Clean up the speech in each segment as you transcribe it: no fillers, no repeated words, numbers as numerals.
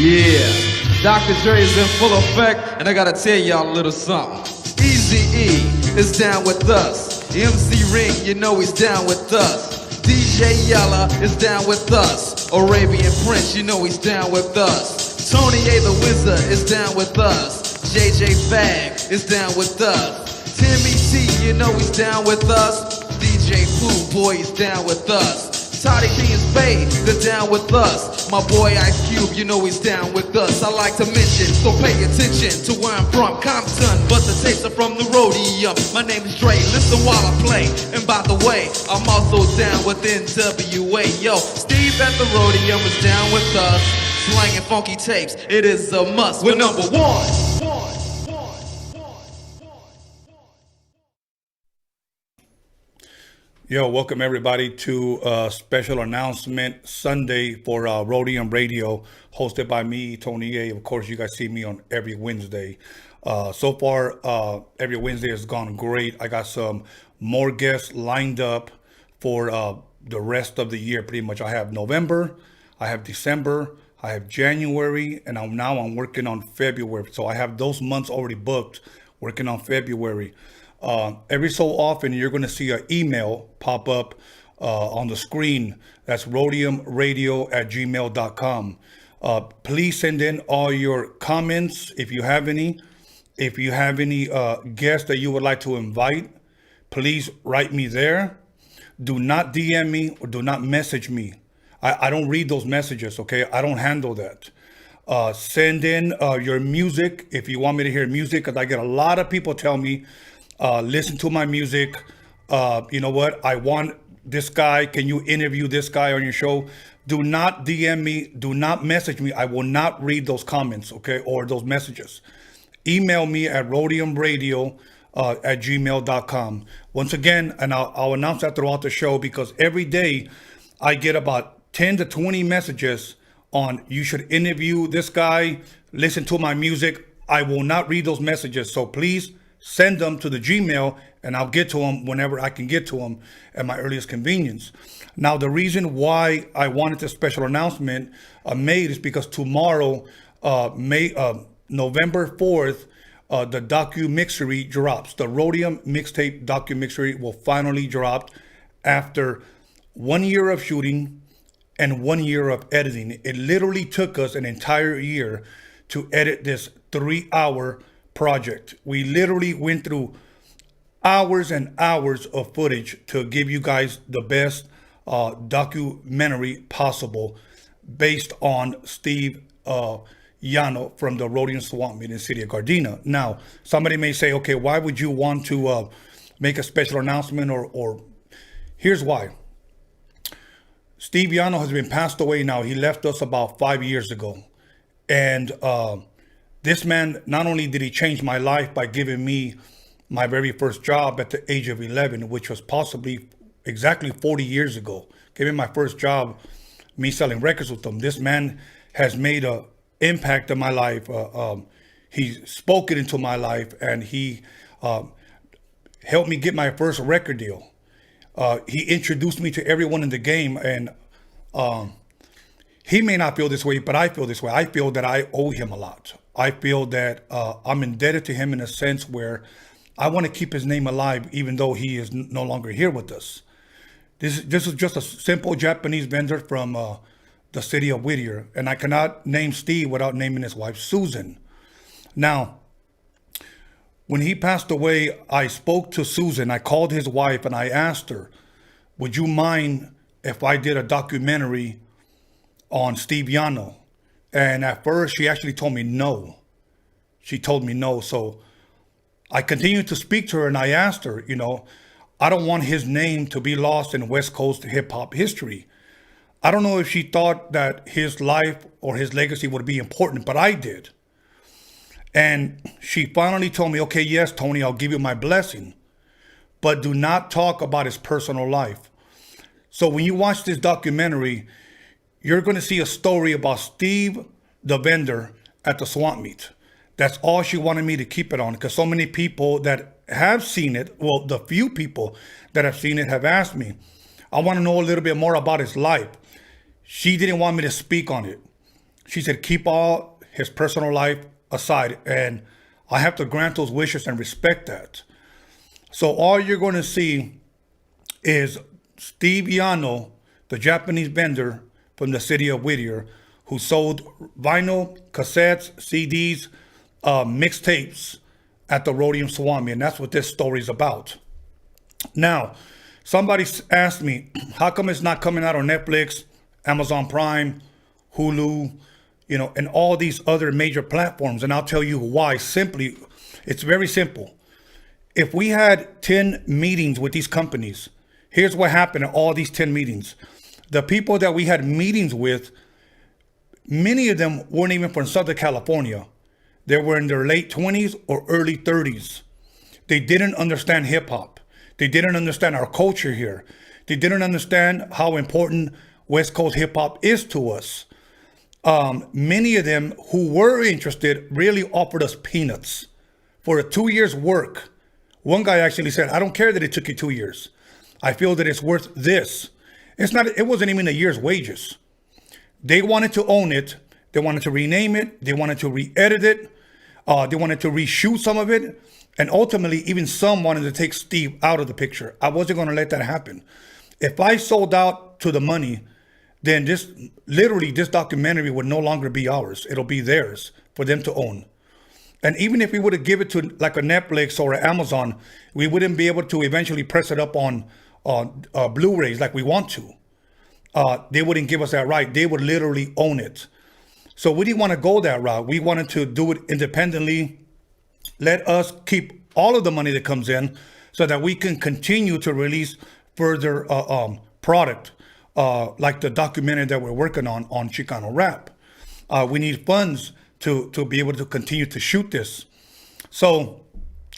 Yeah, Dr. Dre is in full effect, and I gotta tell y'all a little something. Eazy-E is down with us. MC Ring, you know he's down with us. DJ Yella is down with us. Arabian Prince, you know he's down with us. Tony A the Wizard is down with us. JJ Fag is down with us. Timmy T, you know he's down with us. DJ Pooh Boy is down with us. Toddy B and Spade, they're down with us. My boy Ice Cube, you know he's down with us. I like to mention, so pay attention to where I'm from, Compton, but the tapes are from the Roadium. My name is Dre, listen while I play. And by the way, I'm also down with NWA. Yo, Steve at the Roadium is down with us. Slanging funky tapes, it is a must. We're number one. Yo, welcome everybody to a special announcement Sunday for Roadium Radio, hosted by me, Tony A. Of course, you guys see me on every Wednesday. So far, every Wednesday has gone great. I got some more guests lined up for the rest of the year, pretty much. I have November, I have December, I have January, and I'm working on February. So I have those months already booked, working on February. Every so often, you're going to see an email pop up on the screen. That's rodiumradio@gmail.com. Please send in all your comments if you have any. If you have any guests that you would like to invite, please write me there. Do not DM me or do not message me. I don't read those messages, okay? I don't handle that. Send in your music if you want me to hear music, because I get a lot of people tell me, listen to my music. You know what? I want this guy. Can you interview this guy on your show? Do not DM me. Do not message me. I will not read those comments, okay, or those messages. Email me at rodiumradio@gmail.com. Once again, and I'll announce that throughout the show, because every day I get about 10 to 20 messages on you should interview this guy, listen to my music. I will not read those messages. So please send them to the Gmail, and I'll get to them whenever I can get to them at my earliest convenience. Now, the reason why I wanted this special announcement made is because tomorrow, November 4th, the Documixery drops. The Roadium mixtape Documixery will finally drop after 1 year of shooting and 1 year of editing. It literally took us an entire year to edit this 3-hour project. We literally went through hours and hours of footage to give you guys the best documentary possible, based on Steve Yano from the Roadium Swamp Meet in the city of Gardena. Now, somebody may say, okay, why would you want to make a special announcement? Or here's why. Steve Yano has been passed away now. He left us about 5 years ago. And this man, not only did he change my life by giving me my very first job at the age of 11, which was possibly exactly 40 years ago, giving my first job, me selling records with him. This man has made an impact on my life. He spoke it into my life, and he helped me get my first record deal. He introduced me to everyone in the game, and he may not feel this way, but I feel this way. I feel that I owe him a lot. I feel that I'm indebted to him in a sense where I want to keep his name alive, even though he is no longer here with us. This is just a simple Japanese vendor from the city of Whittier, and I cannot name Steve without naming his wife, Susan. Now, when he passed away, I spoke to Susan. I called his wife and I asked her, would you mind if I did a documentary on Steve Yano? And at first, she actually told me no. She told me no. So I continued to speak to her, and I asked her, I don't want his name to be lost in West Coast hip hop history. I don't know if she thought that his life or his legacy would be important, but I did. And she finally told me, okay, yes, Tony, I'll give you my blessing, but do not talk about his personal life. So when you watch this documentary, you're going to see a story about Steve, the vendor at the swamp meet. That's all she wanted me to keep it on, because so many people that have seen it, well, the few people that have seen it have asked me, I want to know a little bit more about his life. She didn't want me to speak on it. She said, keep all his personal life aside. And I have to grant those wishes and respect that. So all you're going to see is Steve Yano, the Japanese vendor from the city of Whittier, who sold vinyl, cassettes, CDs, mixtapes at the Roadium Swami. And that's what this story is about. Now, somebody asked me, how come it's not coming out on Netflix, Amazon Prime, Hulu, and all these other major platforms? And I'll tell you why. Simply, it's very simple. If we had 10 meetings with these companies, here's what happened at all these 10 meetings. The people that we had meetings with, many of them weren't even from Southern California. They were in their late 20s or early 30s. They didn't understand hip hop. They didn't understand our culture here. They didn't understand how important West Coast hip hop is to us. Many of them who were interested really offered us peanuts for a 2 years work. One guy actually said, I don't care that it took you 2 years. I feel that it's worth this. It wasn't even a year's wages. They wanted to own it. They wanted to rename it. They wanted to re-edit it. They wanted to reshoot some of it. And ultimately, even some wanted to take Steve out of the picture. I wasn't going to let that happen. If I sold out to the money, then this documentary would no longer be ours. It'll be theirs for them to own. And even if we would have given it to like a Netflix or an Amazon, we wouldn't be able to eventually press it up on Blu-rays like we want to. They wouldn't give us that right. They would literally own it. So we didn't want to go that route. We wanted to do it independently. Let us keep all of the money that comes in so that we can continue to release further product, like the documentary that we're working on Chicano rap. We need funds to be able to continue to shoot this. So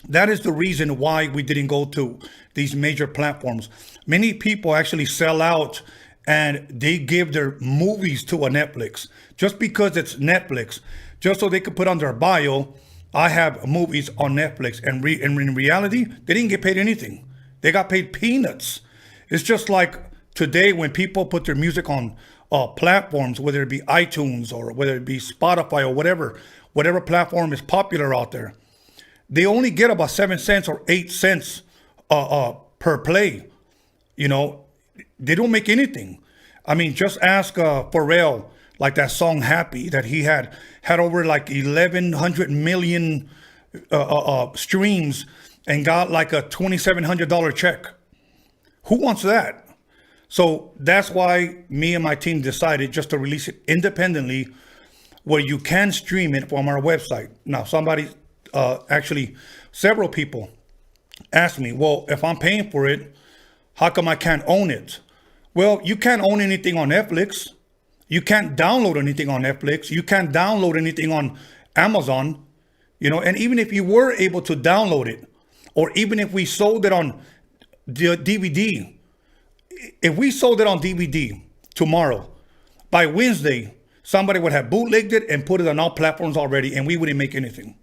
that is the reason why we didn't go to these major platforms. Many people actually sell out and they give their movies to a Netflix just because it's Netflix, just so they could put on their bio, I have movies on Netflix. And in reality, they didn't get paid anything. They got paid peanuts. It's just like today when people put their music on platforms, whether it be iTunes or whether it be Spotify or whatever platform is popular out there, they only get about 7 cents or 8 cents per play. They don't make anything. I mean, just ask Pharrell, like that song Happy, that he had over like 1,100 million streams and got like a $2,700 check. Who wants that? So that's why me and my team decided just to release it independently, where you can stream it from our website. Now, several people asked me, well, if I'm paying for it, how come I can't own it? Well, you can't own anything on Netflix. You can't download anything on Netflix. You can't download anything on Amazon, and even if you were able to download it, or even if we sold it on the DVD, if we sold it on DVD tomorrow, by Wednesday, somebody would have bootlegged it and put it on all platforms already, and we wouldn't make anything.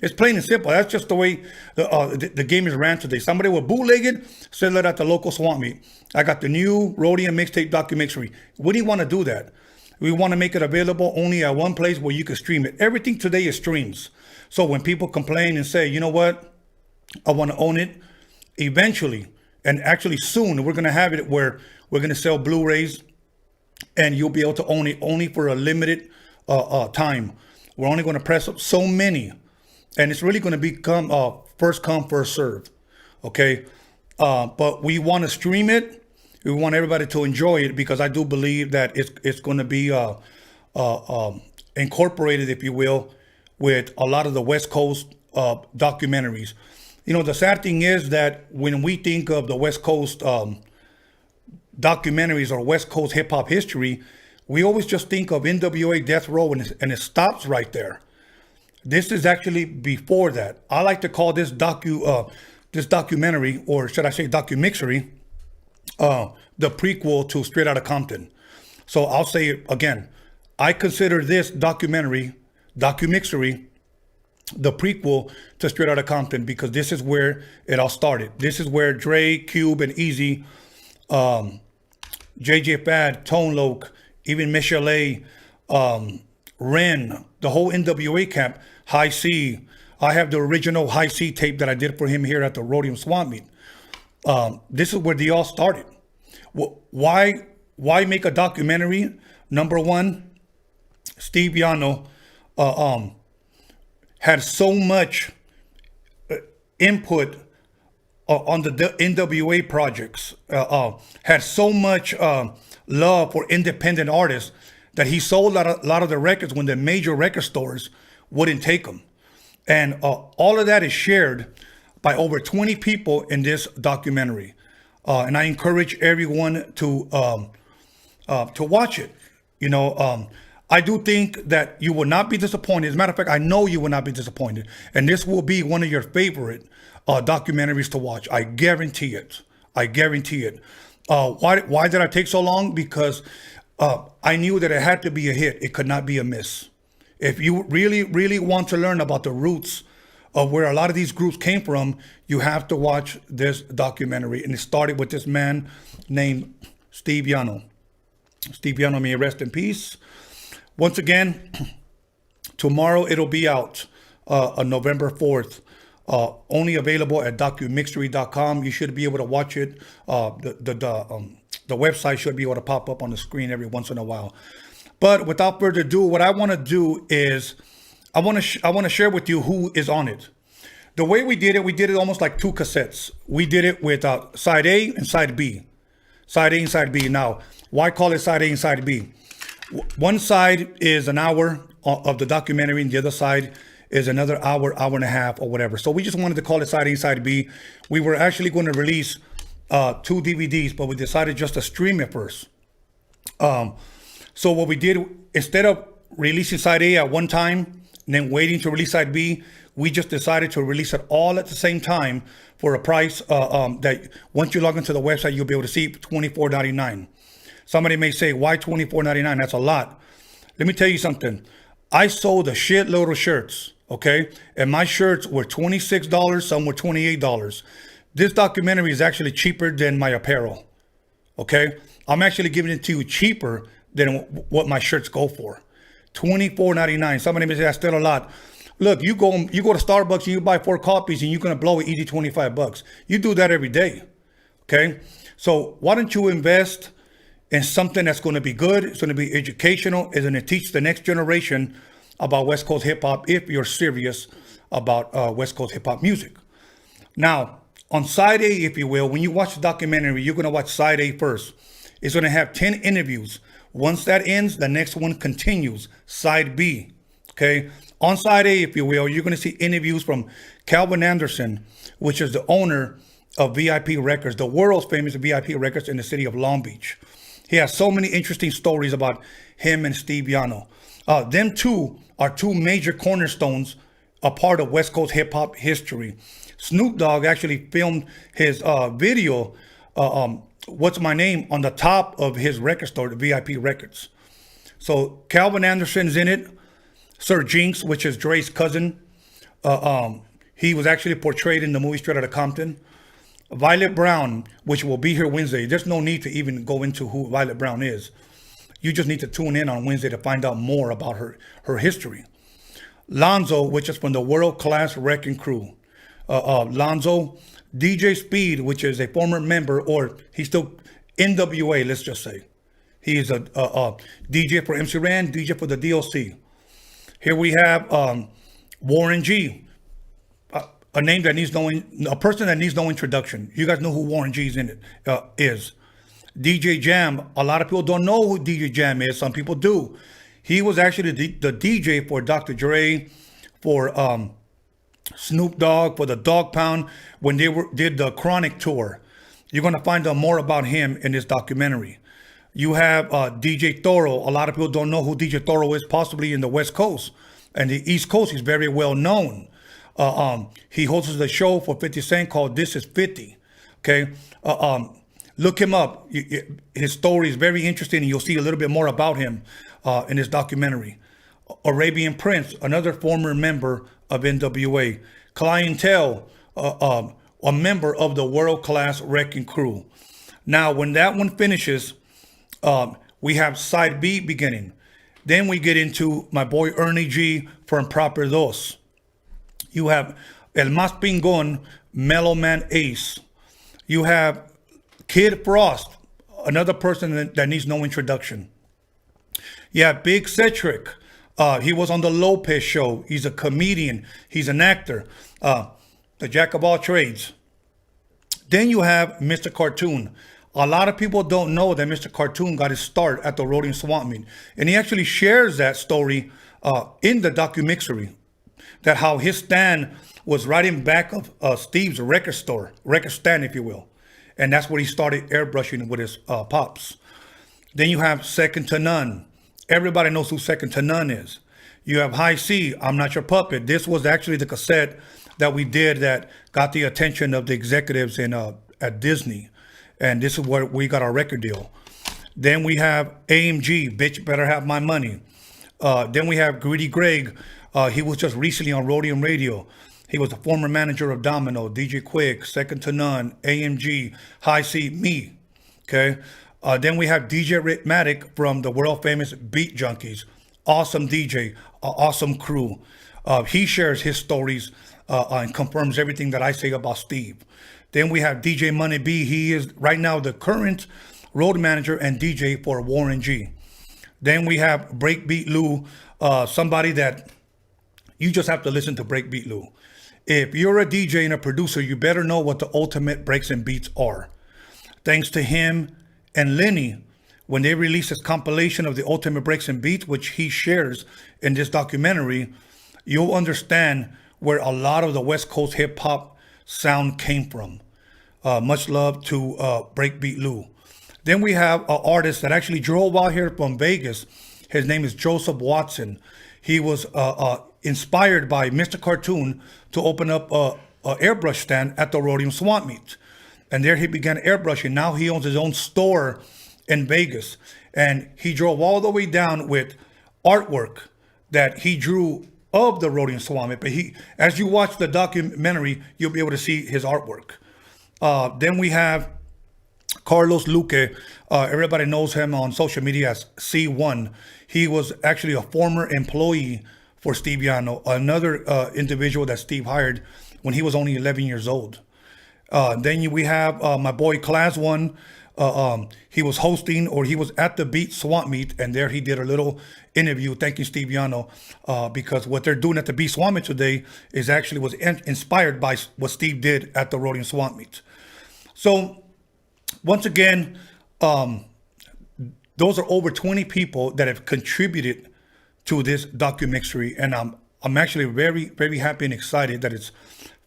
It's plain and simple. That's just the way the game is ran today. Somebody will bootleg it, sell it at the local swap meet. I got the new Roadium mixtape Documixery. We didn't want to do that. We want to make it available only at one place where you can stream it. Everything today is streams. So when people complain and say, you know what, I want to own it, eventually, and actually soon, we're going to have it where we're going to sell Blu-rays and you'll be able to own it only for a limited time. We're only going to press up so many. And it's really going to become first come, first serve. Okay. But we want to stream it. We want everybody to enjoy it because I do believe that it's going to be incorporated, if you will, with a lot of the West Coast documentaries. The sad thing is that when we think of the West Coast documentaries or West Coast hip hop history, we always just think of NWA, Death Row, and it stops right there. This is actually before that. I like to call this documentary, or should I say Documixery, the prequel to Straight Outta Compton. So I'll say it again. I consider this documentary, Documixery, the prequel to Straight Outta Compton, because this is where it all started. This is where Dre, Cube, and Easy, JJ Fad, Tone Loc, even Michelle A, Ren, the whole NWA camp, High C. I have the original High C tape that I did for him here at the Roadium Swamp Meet. This is where they all started. Why make a documentary? Number one, Steve Yano had so much input on the NWA projects, had so much love for independent artists that he sold a lot of the records when the major record stores wouldn't take them. And all of that is shared by over 20 people in this documentary. And I encourage everyone to watch it. You know, I do think that you will not be disappointed. As a matter of fact, I know you will not be disappointed. And this will be one of your favorite documentaries to watch. I guarantee it. I guarantee it. Why did I take so long? Because I knew that it had to be a hit. It could not be a miss. If you really, really want to learn about the roots of where a lot of these groups came from, you have to watch this documentary. And it started with this man named Steve Yano. Steve Yano, may he rest in peace. Once again, tomorrow it'll be out on November 4th. Only available at Documixery.com. You should be able to watch it. The website should be able to pop up on the screen every once in a while. But without further ado, what I want to do is I want to share with you who is on it. The way we did it almost like two cassettes. We did it with side A and side B. Side A and side B. Now, why call it side A and side B? One side is an hour of the documentary, and the other side is another hour, hour and a half, or whatever. So we just wanted to call it side A and side B. We were actually going to release 2 DVDs, but we decided just to stream it first. So what we did, instead of releasing side A at one time and then waiting to release side B, we just decided to release it all at the same time for a price that once you log into the website, you'll be able to see $24.99. Somebody may say, why $24.99? That's a lot. Let me tell you something. I sold a shitload of shirts, okay? And my shirts were $26, some were $28. This documentary is actually cheaper than my apparel, okay? I'm actually giving it to you cheaper than what my shirts go for. $24.99. Somebody may say that's still a lot. Look, you go to Starbucks and you buy 4 coffees and you're gonna blow it easy $25. You do that every day. Okay? So why don't you invest in something that's gonna be good, it's gonna be educational, it's gonna teach the next generation about West Coast hip hop if you're serious about West Coast hip hop music. Now, on side A, if you will, when you watch the documentary, you're gonna watch side A first. It's gonna have 10 interviews. Once that ends, the next one continues, side B, okay? On side A, if you will, you're going to see interviews from Calvin Anderson, which is the owner of VIP Records, the world's famous VIP Records in the city of Long Beach. He has so many interesting stories about him and Steve Yano. Them two are 2 major cornerstones, a part of West Coast hip hop history. Snoop Dogg actually filmed his video, What's My Name, on the top of his record store, the VIP Records. So Calvin Anderson's in it. Sir Jinx, which is Dre's cousin. He was actually portrayed in the movie Straight Outta Compton. Violet Brown, which will be here Wednesday. There's no need to even go into who Violet Brown is. You just need to tune in on Wednesday to find out more about her history. Lonzo, which is from the World Class Wrecking Crew. Lonzo. DJ Speed, which is a former member, or he's still NWA, let's just say. He's a DJ for MC Ren, DJ for the DLC. Here we have Warren G, a name that needs a person that needs no introduction. You guys know who Warren G is. DJ Jam, a lot of people don't know who DJ Jam is. Some people do. He was actually the DJ for Dr. Dre, for Snoop Dogg, for the Dog Pound, when they did the Chronic tour. You're going to find out more about him in this documentary. You have DJ Toro. A lot of people don't know who DJ Toro is, possibly in the West Coast. And the East Coast, he's very well known. He hosts the show for 50 Cent called This Is 50. Okay? Look him up. His story is very interesting, and you'll see a little bit more about him in this documentary. Arabian Prince, another former member of NWA. Clientele, a member of the World Class Wrecking Crew. Now, when that one finishes, we have side B beginning. Then we get into my boy Ernie G from Proper Dos. You have El Más Pingón, Mellow Man Ace. You have Kid Frost, another person that needs no introduction. You have Big Cedric. He was on the Lopez Show. He's a comedian. He's an actor. The jack of all trades. Then you have Mr. Cartoon. A lot of people don't know that Mr. Cartoon got his start at the Roadium Swamp Meet. And he actually shares that story in the Documixery. That how his stand was right in back of Steve's record stand, if you will. And that's where he started airbrushing with his pops. Then you have Second to None. Everybody knows who Second to None is. You have High C, I'm Not Your Puppet. This was actually the cassette that we did that got the attention of the executives in at Disney. And this is where we got our record deal. Then we have AMG, Bitch Better Have My Money. Then we have Greedy Greg. He was just recently on Roadium Radio. He was the former manager of Domino, DJ Quick, Second to None, AMG, High C, me. Okay. Then we have DJ Ritmatic from the world famous Beat Junkies. Awesome DJ, awesome crew. He shares his stories and confirms everything that I say about Steve. Then we have DJ Money B. He is right now the current road manager and DJ for Warren G. Then we have Breakbeat Lou, somebody that you just have to listen to Breakbeat Lou. If you're a DJ and a producer, you better know what the ultimate breaks and beats are. Thanks to him and Lenny, when they release this compilation of the ultimate breaks and beats, which he shares in this documentary, you'll understand where a lot of the West Coast hip hop sound came from. Much love to Breakbeat Lou. Then we have an artist that actually drove out here from Vegas. His name is Joseph Watson. He was inspired by Mr. Cartoon to open up a airbrush stand at the Roadium Swamp Meet. And there he began airbrushing. Now he owns his own store in Vegas. And he drove all the way down with artwork that he drew of the Roadium Swamp Meet. But as you watch the documentary, you'll be able to see his artwork. Then we have Carlos Luque. Everybody knows him on social media as C1. He was actually a former employee for Steve Yano, another individual that Steve hired when he was only 11 years old. Then we have my boy Class One. He was hosting, or he was at the Beat Swamp Meet, and there he did a little interview thanking Steve Yano because what they're doing at the Beat Swamp Meet today is actually was inspired by what Steve did at the Roadium Swamp Meet. So once again, those are over 20 people that have contributed to this Documixery, and I'm actually very, very happy and excited that it's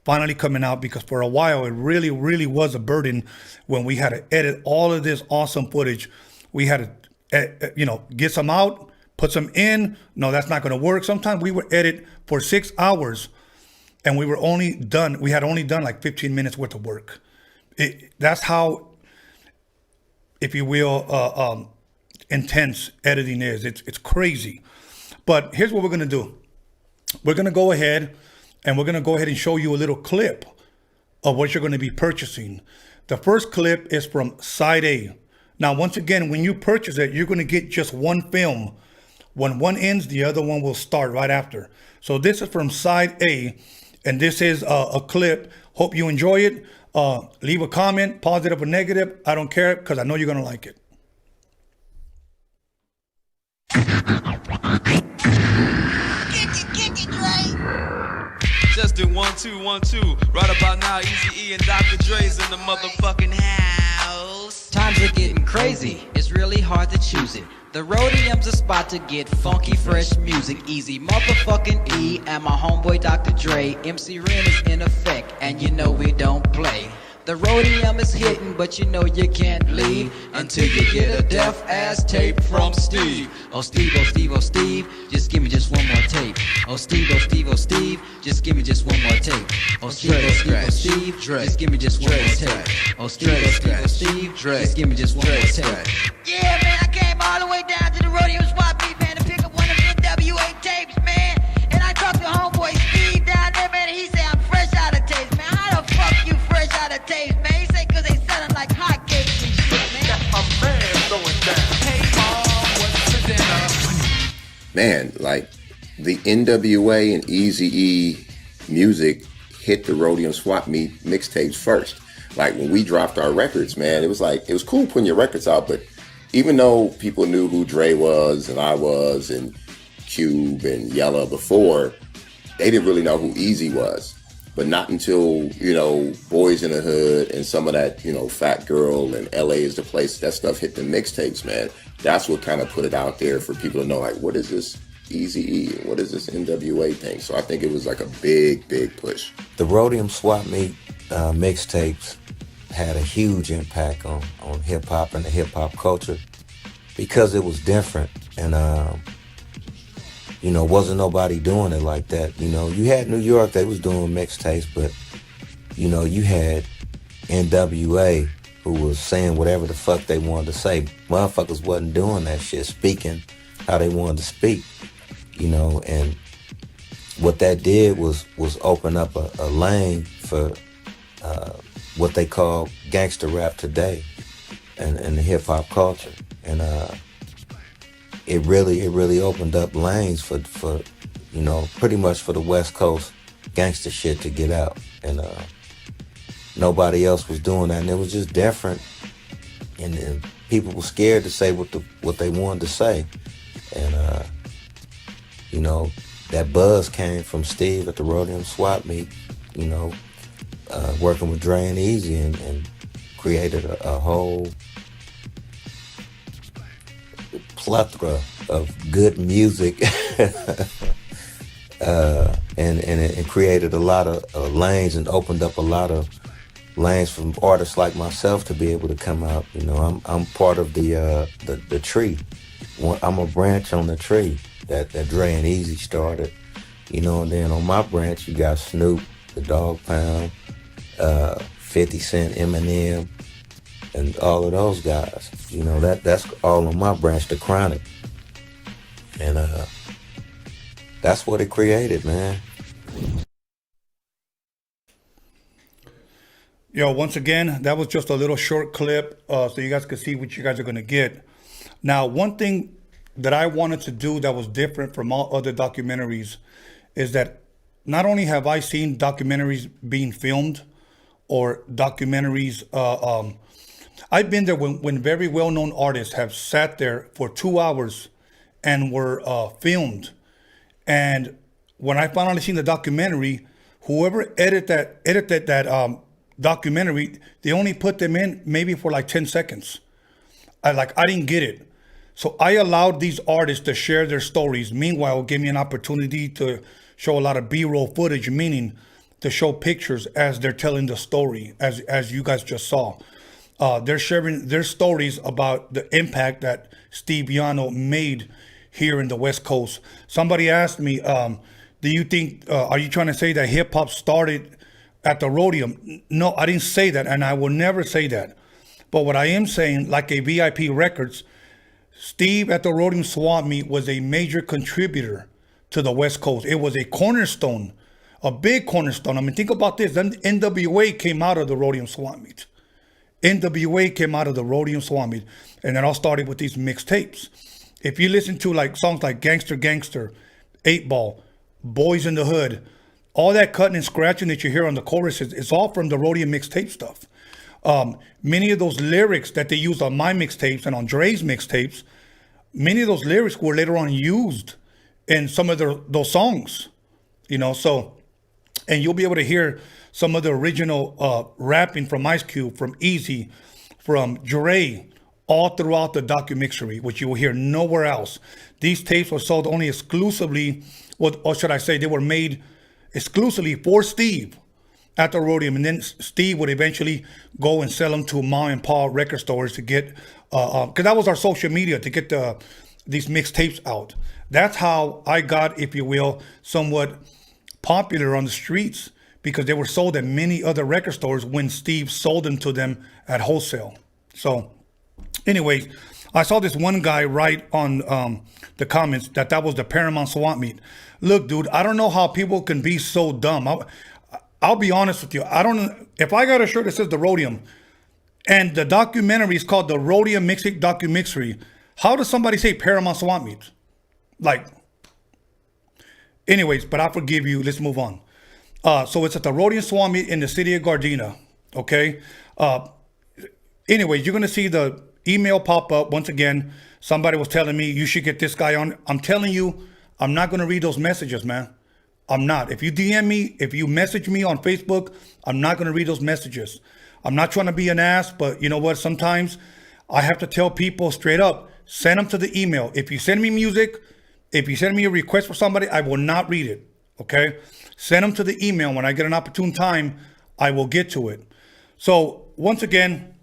finally coming out, because for a while it really, really was a burden when we had to edit all of this awesome footage. We had to, get some out, put some in. No, that's not going to work. Sometimes we would edit for 6 hours, and we had only done like 15 minutes worth of work. That's how, if you will, intense editing is. It's crazy. But here's what we're going to do. We're going to go ahead and show you a little clip of what you're going to be purchasing. The first clip is from Side A. Now, once again, when you purchase it, you're going to get just one film. When one ends, the other one will start right after. So this is from Side A, and this is a clip. Hope you enjoy it. Leave a comment, positive or negative. I don't care, because I know you're going to like it. Just do 1 2 1 2. Right about now, Eazy-E and Dr. Dre's in the motherfucking house. Times are getting crazy. It's really hard to choose it. The Roadium's a spot to get funky, fresh music. Easy motherfucking E and my homeboy Dr. Dre. MC Ren is in effect, and you know we don't play. The Roadium is hitting, but you know you can't leave until you get a deaf-ass tape from Steve. Oh Steve, oh Steve, oh Steve, just give me just one more tape. Oh Steve, oh Steve, oh Steve, just give me just one more tape. Oh Steve, oh Steve, oh Steve, just give me just one more tape. Oh Steve, oh Steve, oh Steve, just give me just one more tape. Yeah, man, I came all the way down to the Roadium spot meet, man, to pick up one of the NWA tapes, man. And I talked to homeboy Steve down there, man, and he said I'm fresh out of tapes, man. How the fuck you fresh out of tapes, man? He said cause they selling like hotcakes and shit, man. My man going down. Hey mom, what's for dinner? man, like the NWA and Eazy-E music hit the Roadium Swap Meet mixtapes first. Like when we dropped our records, man, it was cool putting your records out, but even though people knew who Dre was and I was and Cube and Yella before, they didn't really know who Eazy was. But not until, Boys in the Hood and some of that, Fat Girl and LA is the Place, that stuff hit the mixtapes, man. That's what kind of put it out there for people to know, like, what is this Eazy-E? What is this NWA thing? So I think it was like a big, big push. The Roadium Swap Meet mixtapes had a huge impact on hip-hop and the hip-hop culture because it was different. And, wasn't nobody doing it like that. You had New York, they was doing mixtapes, but, you had NWA who was saying whatever the fuck they wanted to say. Motherfuckers wasn't doing that shit, speaking how they wanted to speak, and what that did was open up a lane for what they call gangster rap today and the hip-hop culture. And it really opened up lanes for pretty much for the West Coast gangster shit to get out. And nobody else was doing that, and it was just different. And people were scared to say what they wanted to say. And that buzz came from Steve at the Roadium Swap Meet, working with Dre and Eazy and created a whole plethora of good music and created a lot of lanes and opened up a lot of lanes from artists like myself to be able to come out. I'm part of the tree. I'm a branch on the tree that Dre and Eazy started, and then on my branch you got Snoop, the Dog Pound, 50 Cent, Eminem, and all of those guys. That's all on my branch, the Chronic. And that's what it created, man. Once again, that was just a little short clip so you guys can see what you guys are going to get. Now, one thing that I wanted to do that was different from all other documentaries is that not only have I seen documentaries being filmed or documentaries, I've been there when very well-known artists have sat there for 2 hours and were filmed. And when I finally seen the documentary, whoever edited that documentary, they only put them in maybe for like 10 seconds. I didn't get it. So I allowed these artists to share their stories. Meanwhile, it gave me an opportunity to show a lot of B-roll footage, meaning to show pictures as they're telling the story, as you guys just saw. They're sharing their stories about the impact that Steve Yano made here in the West Coast. Somebody asked me, do you think, are you trying to say that hip hop started at the Roadium? No, I didn't say that, and I will never say that. But what I am saying, like a VIP Records, Steve at the Roadium Swap Meet was a major contributor to the West Coast. It was a cornerstone, a big cornerstone. I mean, think about this. Then NWA came out of the Roadium Swap Meet. NWA came out of the Roadium Swap Meet, and it all started with these mixtapes. If you listen to like songs like Gangster Gangster, 8 Ball, Boys in the Hood, all that cutting and scratching that you hear on the choruses, it's all from the Roadium mixtape stuff. Many of those lyrics that they used on my mixtapes and on Dre's mixtapes, many of those lyrics were later on used in some of those songs, so, and you'll be able to hear some of the original rapping from Ice Cube, from Eazy, from Dre, all throughout the Documixery, which you will hear nowhere else. These tapes were sold only exclusively, or should I say, they were made exclusively for Steve at the Roadium, and then Steve would eventually go and sell them to mom and pop record stores to get, because that was our social media, to get these mixtapes out. That's how I got, if you will, somewhat popular on the streets, because they were sold at many other record stores when Steve sold them to them at wholesale. So anyways, I saw this one guy write on the comments that was the Paramount Swap Meet. Look, dude, I don't know how people can be so dumb. I'll be honest with you. I don't know. If I got a shirt that says the Roadium and the documentary is called the Roadium Mixtape Documixery, how does somebody say Paramount Swap Meet? Like, Anyways, but I forgive you. Let's move on. So it's at the Roadium Swap Meet in the city of Gardena. Okay. Anyways, you're gonna see the email pop up once again. Somebody was telling me you should get this guy on. I'm telling you, I'm not gonna read those messages, man. I'm not. If you DM me, if you message me on Facebook, I'm not gonna read those messages. I'm not trying to be an ass, but you know what? Sometimes I have to tell people straight up, send them to the email. If you send me music, if you send me a request for somebody, I will not read it. Okay? Send them to the email. When I get an opportune time, I will get to it. So once again,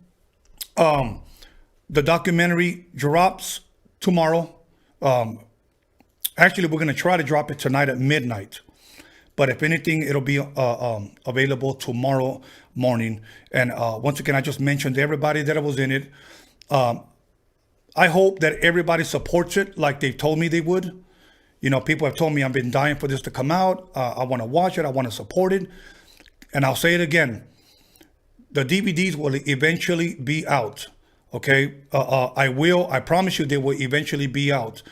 the documentary drops tomorrow. Actually, we're going to try to drop it tonight at midnight. But if anything, it'll be available tomorrow morning. And once again, I just mentioned everybody that was in it. I hope that everybody supports it like they told me they would. You know, people have told me I've been dying for this to come out. I want to watch it. I want to support it. And I'll say it again. The DVDs will eventually be out. Okay? I promise you they will eventually be out.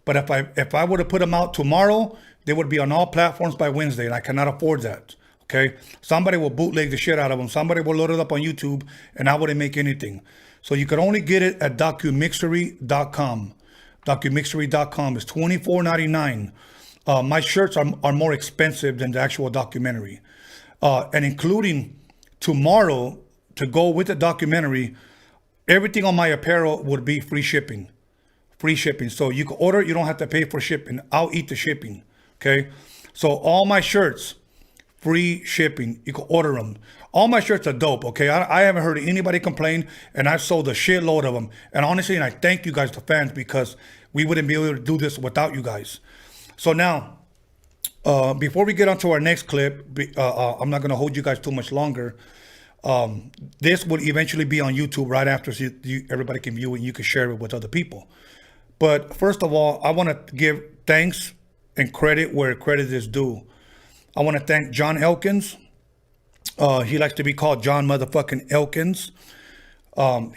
But if I were to put them out tomorrow, they would be on all platforms by Wednesday, and I cannot afford that. Okay? Somebody will bootleg the shit out of them. Somebody will load it up on YouTube, and I wouldn't make anything. So you can only get it at Documixery.com. Documixery.com is $24.99. My shirts are more expensive than the actual documentary. And including tomorrow, to go with the documentary, everything on my apparel would be free shipping. Free shipping. So you can order, you don't have to pay for shipping. I'll eat the shipping. Okay? So all my shirts, free shipping. You can order them. All my shirts are dope, okay? I haven't heard anybody complain, and I've sold a shitload of them. And honestly, and I thank you guys, the fans, because we wouldn't be able to do this without you guys. So now, before we get on to our next clip, I'm not going to hold you guys too much longer. This will eventually be on YouTube right after, so everybody can view it and you can share it with other people. But first of all, I want to give thanks and credit where credit is due. I want to thank John Elkins. He likes to be called John motherfucking Elkins.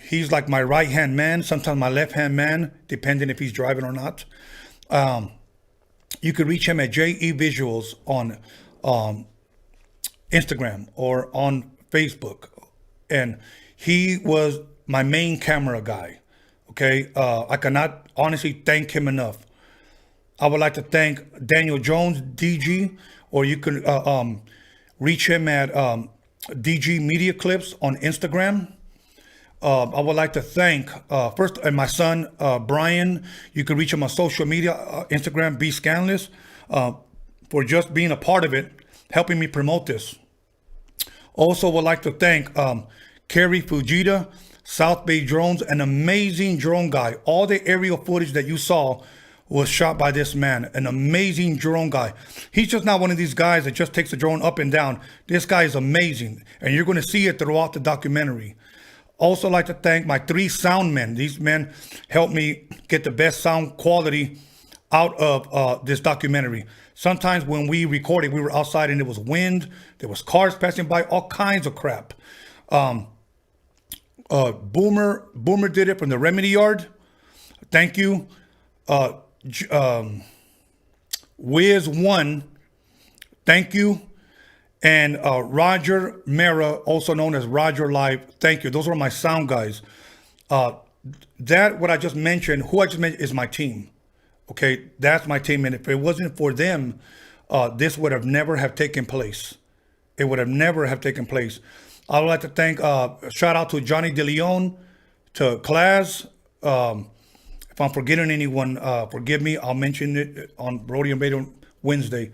He's like my right-hand man, sometimes my left-hand man, depending if he's driving or not. You can reach him at JE Visuals on Instagram or on Facebook. And he was my main camera guy. Okay, I cannot honestly thank him enough. I would like to thank Daniel Jones, DG, or you can reach him at DG Media Clips on Instagram. I would like to thank first and my son Brian. You can reach him on social media, Instagram, Be Scanless, for just being a part of it, helping me promote this. Also would like to thank Kerry Fujita, South Bay Drones, an amazing drone guy. All the aerial footage that you saw was shot by this man, an amazing drone guy. He's just not one of these guys that just takes a drone up and down. This guy is amazing, and you're going to see it throughout the documentary. Also like to thank my 3 sound men. These men helped me get the best sound quality out of this documentary. Sometimes when we recorded, we were outside and there was wind, there was cars passing by, all kinds of crap. Boomer did it from the Remedy Yard. Thank you. Wiz1, thank you. And Roger Mera, also known as Roger Live, thank you. Those are my sound guys. What I just mentioned, who I just mentioned is my team. Okay, that's my team. And if it wasn't for them, this would have never have taken place. It would have never have taken place. I would like to thank, shout out to Johnny DeLeon, to Class. If I'm forgetting anyone, forgive me. I'll mention it on Roadium Radio Wednesday.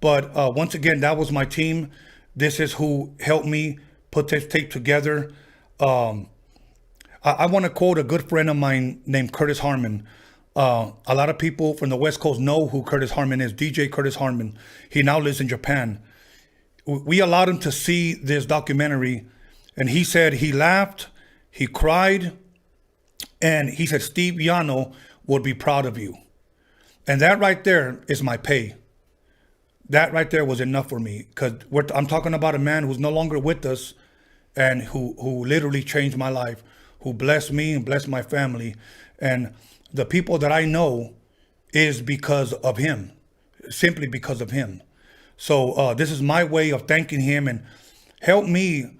But once again, that was my team. This is who helped me put this tape together. I want to quote a good friend of mine named Curtis Harmon. A lot of people from the West Coast know who Curtis Harmon is, DJ Curtis Harmon. He now lives in Japan. We allowed him to see this documentary, and he said he laughed, he cried, and he said, Steve Yano would be proud of you. And that right there is my pay. That right there was enough for me, because I'm talking about a man who's no longer with us and who literally changed my life, who blessed me and blessed my family. And the people that I know is because of him. simply because of him. So this is my way of thanking him, and help me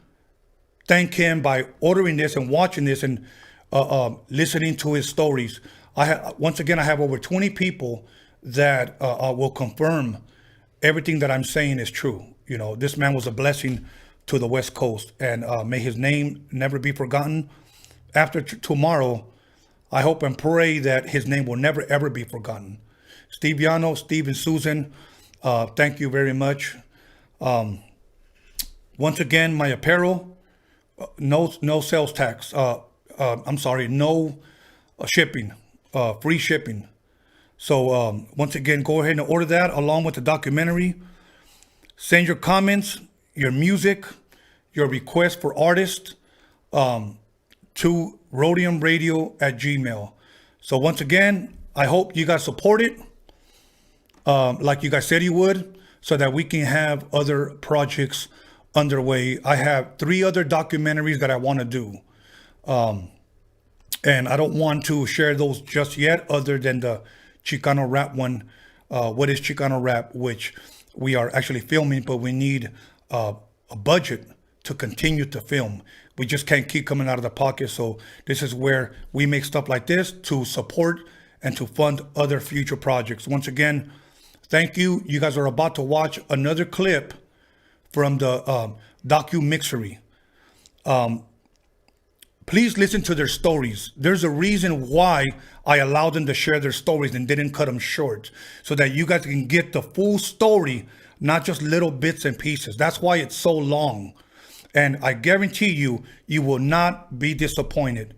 thank him by ordering this and watching this and listening to his stories. Once again, I have over 20 people that will confirm everything that I'm saying is true. You know, this man was a blessing to the West Coast, and may his name never be forgotten. After tomorrow, I hope and pray that his name will never ever be forgotten. Steve Yano, Steve and Susan, thank you very much. Once again, my apparel, no sales tax. I'm sorry, no shipping, free shipping. So once again, go ahead and order that along with the documentary. Send your comments, your music, your request for artists to rodiumradio@gmail. So once again, I hope you guys support it like you guys said you would, so that we can have other projects underway. I have 3 other documentaries that I want to do. And I don't want to share those just yet, other than the Chicano rap one. What is Chicano rap, which we are actually filming, but we need a budget to continue to film. We just can't keep coming out of the pocket. So this is where we make stuff like this to support and to fund other future projects. Once again, thank you. You guys are about to watch another clip from the Documixery. Please listen to their stories. There's a reason why I allowed them to share their stories and didn't cut them short, so that you guys can get the full story, not just little bits and pieces. That's why it's so long. And I guarantee you, you will not be disappointed.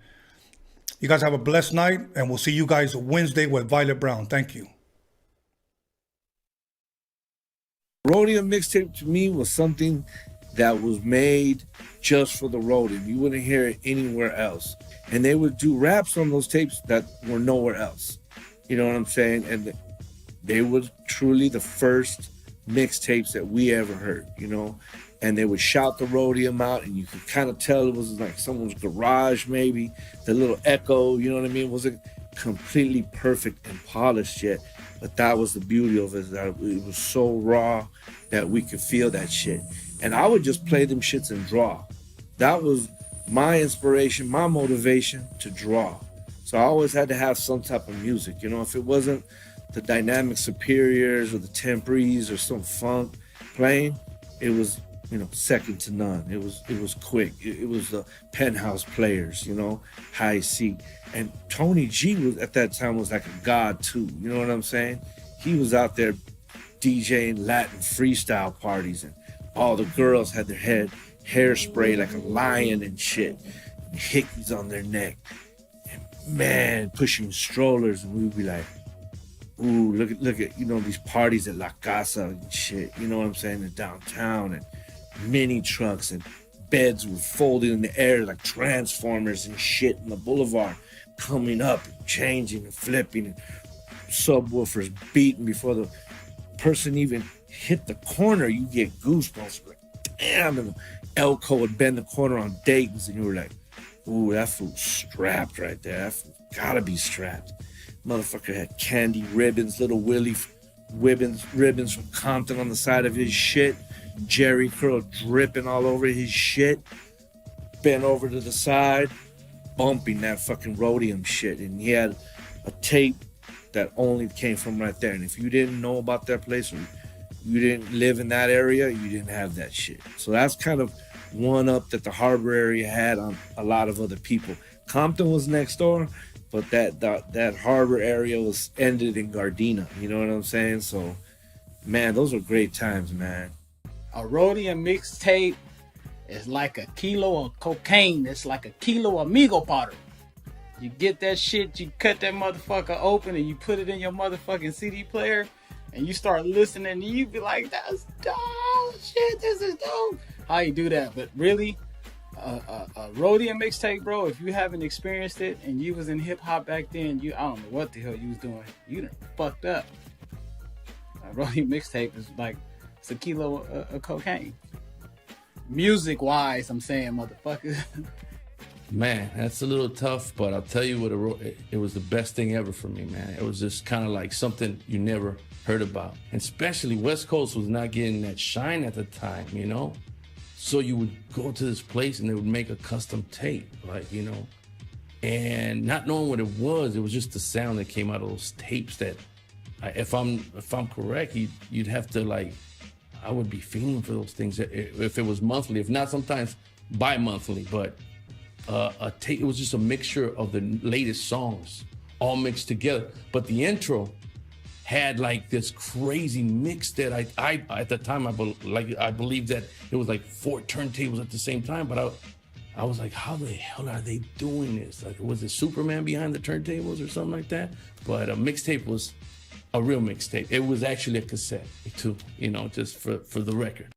You guys have a blessed night, and we'll see you guys Wednesday with Violet Brown. Thank you. Roadium mixtape to me was something that was made just for the Roadium. You wouldn't hear it anywhere else. And they would do raps on those tapes that were nowhere else. You know what I'm saying? And they were truly the first mixtapes that we ever heard, you know? And they would shout the Roadium out, and you could kind of tell it was like someone's garage, maybe. The little echo, you know what I mean? It wasn't completely perfect and polished yet. But that was the beauty of it, that it was so raw that we could feel that shit. And I would just play them shits and draw. That was my inspiration, my motivation to draw. So I always had to have some type of music. You know, if it wasn't the Dynamic Superiors or the Temprees or some funk playing, it was, you know, second to none. It was quick. It was the Penthouse Players, you know, High C. And Tony G was at that time was like a god too. You know what I'm saying? He was out there DJing Latin freestyle parties, and all the girls had their hairspray like a lion and shit, and hickeys on their neck, and man, pushing strollers, and we'd be like, ooh, look at, you know, these parties at La Casa and shit, you know what I'm saying, in downtown, and mini trucks and beds were folded in the air like transformers and shit in the boulevard, coming up and changing and flipping, and subwoofers beating before the person even hit the corner. You get goosebumps, like, damn. And Elko would bend the corner on Dayton's, and you were like, ooh, that fool's strapped right there. That fool gotta be strapped. Motherfucker had candy ribbons, little Willie ribbons from Compton on the side of his shit. Jerry curl dripping all over his shit. Bent over to the side, bumping that fucking Roadium shit. And he had a tape that only came from right there. And if you didn't know about that place, or you didn't live in that area, you didn't have that shit. So that's kind of one up that the Harbor area had on a lot of other people. Compton was next door, but that Harbor area was ended in Gardena. You know what I'm saying? So, man, those were great times, man. A Roadium mixtape is like a kilo of cocaine. It's like a kilo of Amigo powder. You get that shit, you cut that motherfucker open, and you put it in your motherfucking CD player, and you start listening, and you be like, that's dope, shit, this is dope. How you do that? But really, a Roadium mixtape, bro, if you haven't experienced it, and you was in hip-hop back then, I don't know what the hell you was doing. You done fucked up. A Roadium mixtape is like, it's a kilo of cocaine. Music-wise, I'm saying, motherfucker. Man, that's a little tough, but I'll tell you what, it was the best thing ever for me, man. It was just kind of like something you never heard about. And especially West Coast was not getting that shine at the time, you know? So you would go to this place and they would make a custom tape, like, you know, and not knowing what it was just the sound that came out of those tapes that, if I'm correct, you'd have to like, I would be feeling for those things if it was monthly, if not sometimes bi-monthly, but a tape, it was just a mixture of the latest songs all mixed together. But the intro had like this crazy mix that I at the time I believed that it was like 4 turntables at the same time, but I was like, how the hell are they doing this? Like, was it Superman behind the turntables or something like that? But a mixtape was a real mixtape. It was actually a cassette too, you know, just for the record.